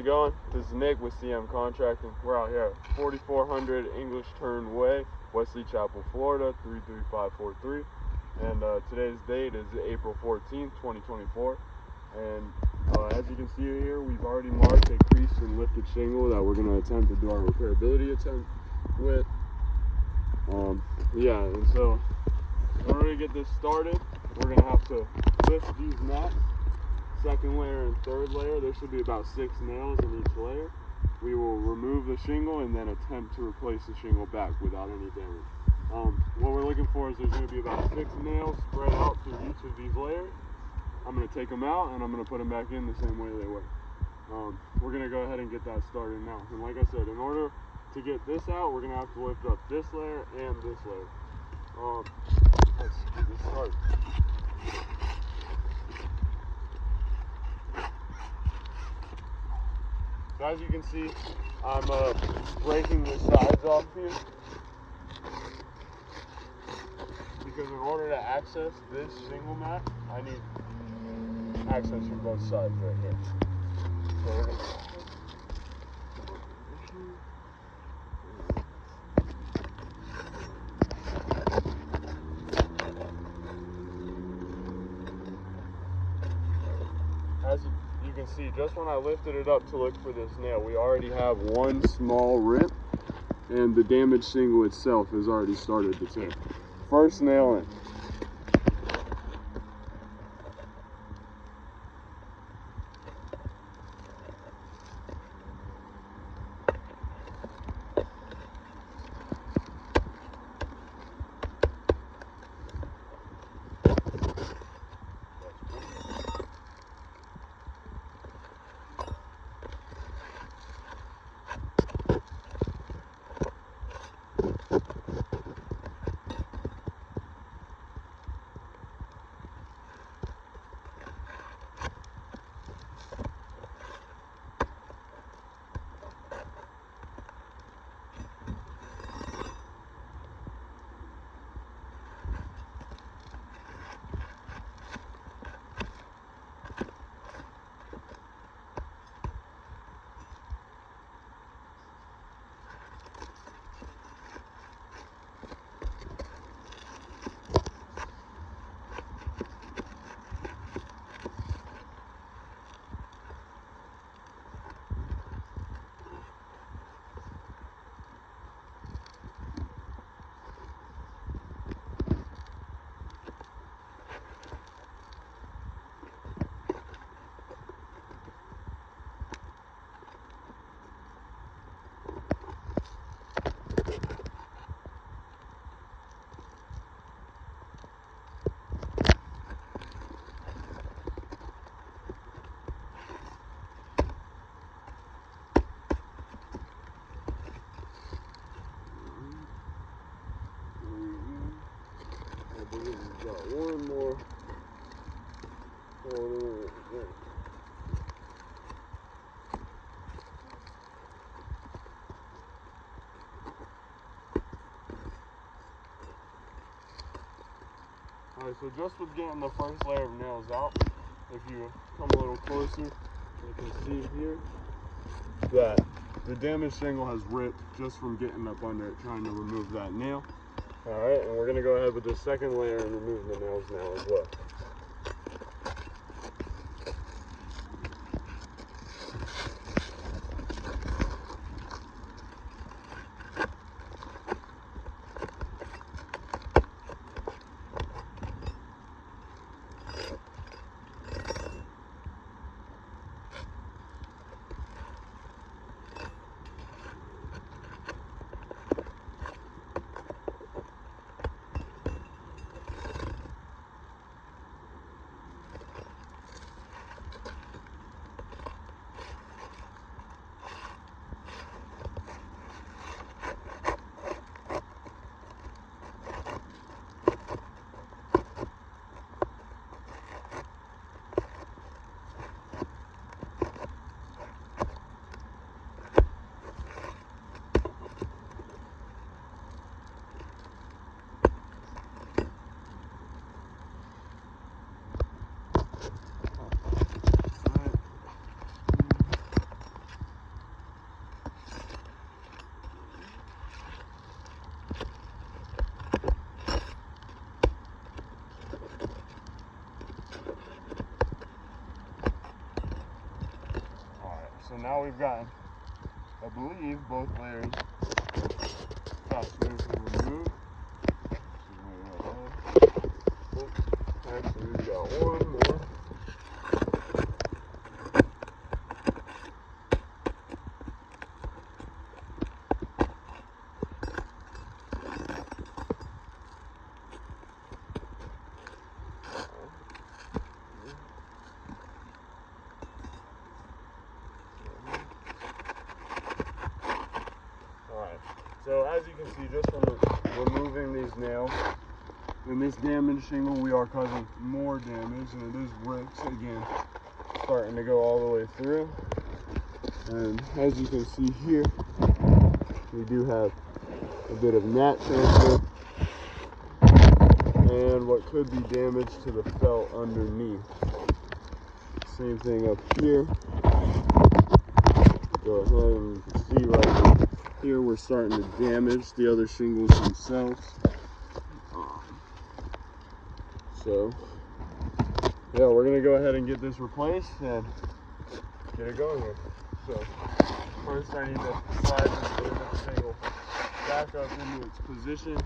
How's it going? This is Nick with CM Contracting. We're out here at 4400 English Turn Way, Wesley Chapel, Florida, 33543. And today's date is April 14th, 2024. And as you can see here, we've already marked a creased and lifted shingle that we're going to attempt to do our repairability attempt with. And so in order to get this started, we're going to have to lift these mats. Second layer and third layer, there should be about 6 nails in each layer. We will remove the shingle and then attempt to replace the shingle back without any damage. What we're looking for is there's going to be about 6 nails spread out through each of these layers. I'm going to take them out and I'm going to put them back in the same way they were. We're going to go ahead and get that started now. And like I said, in order to get this out, we're going to have to lift up this layer and this layer. Let's get this started. So as you can see, I'm breaking the sides off here because in order to access this shingle mat, I need access from both sides right here. So we're gonna as you can see, just when I lifted it up to look for this nail, we already have one small rip, and the damaged shingle itself has already started to tear. First nail in. We've got one more. Alright, so just with getting the first layer of nails out, if you come a little closer, you can see here that the damaged shingle has ripped just from getting up under it trying to remove that nail. Alright, and we're going to go ahead with the second layer and remove the nails now as well. so now we've gotten, I believe, both layers fast smoothly removed. Actually, we've got one more. So as you can see, just from removing these nails and this damaged shingle, we are causing more damage, and it is rips again, starting to go all the way through. And as you can see here, we do have a bit of gnat transfer and what could be damage to the felt underneath. Same thing up here. Go ahead and you can see right here we're starting to damage the other shingles themselves. So yeah, we're gonna go ahead and get this replaced and get it going here. So first I need to slide this shingle back up into its position.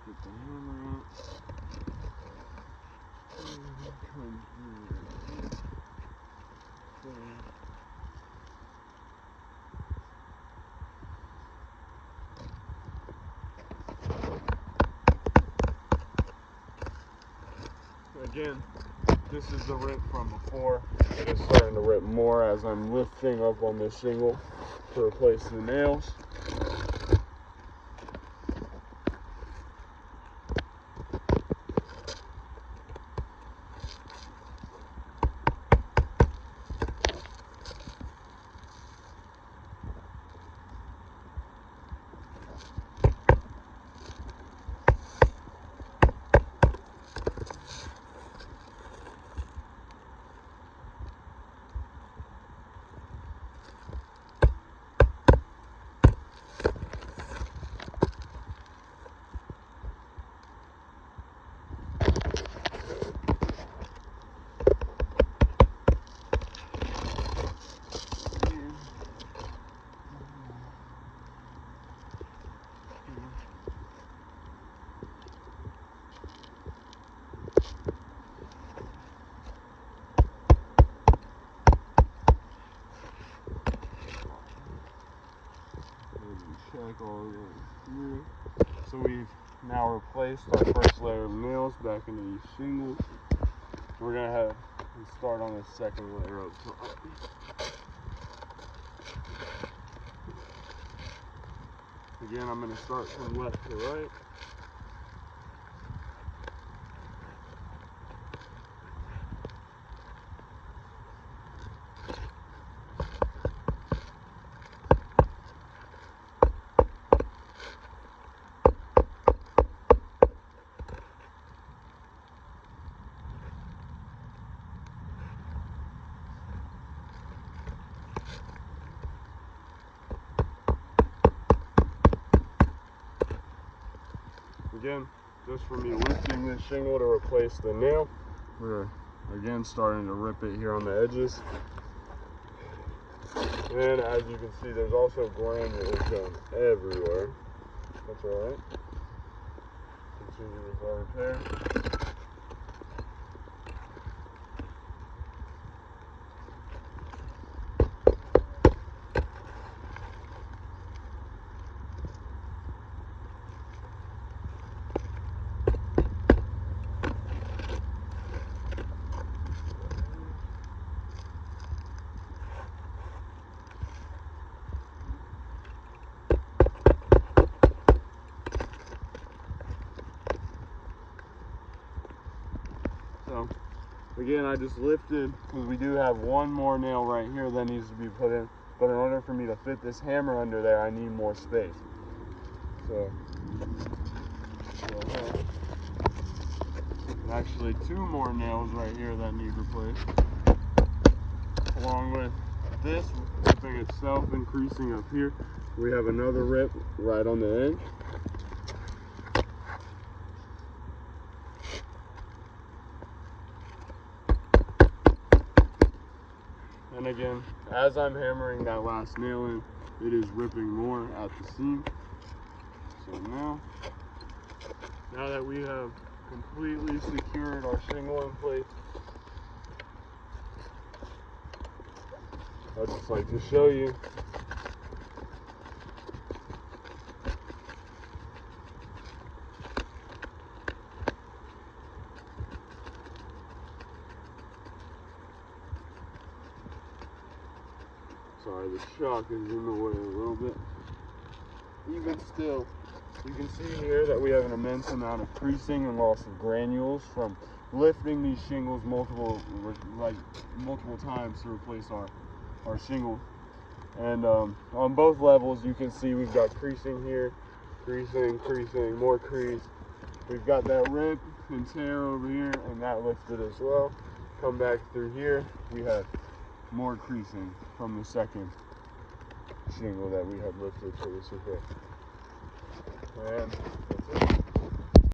Get the hammer out. Again, this is the rip from before. It is starting to rip more as I'm lifting up on this shingle to replace the nails. Check all the way through. So we've now replaced our first layer of nails back into these shingles. We're gonna have and start on the second layer up top. Again, I'm gonna start from left to right. Again, just for me lifting this shingle to replace the nail, we're again starting to rip it here on the edges. And as you can see, there's also granules going everywhere. That's alright. Continue with our repair. So again, I just lifted because we do have one more nail right here that needs to be put in, but in order for me to fit this hammer under there, I need more space. So actually two more nails right here that need replaced, along with this ripping itself increasing up here. We have another rip right on the edge. And again, as I'm hammering that last nail in, it is ripping more at the seam. So now that we have completely secured our shingle in place, I'd just like to show you sorry, the shock is in the way a little bit. Even still, you can see here that we have an immense amount of creasing and loss of granules from lifting these shingles multiple times to replace our shingle. And on both levels, you can see we've got creasing here, creasing, more crease. We've got that rip and tear over here, and that lifted as well. Come back through here, we have more creasing from the second shingle that we had lifted for this repair. And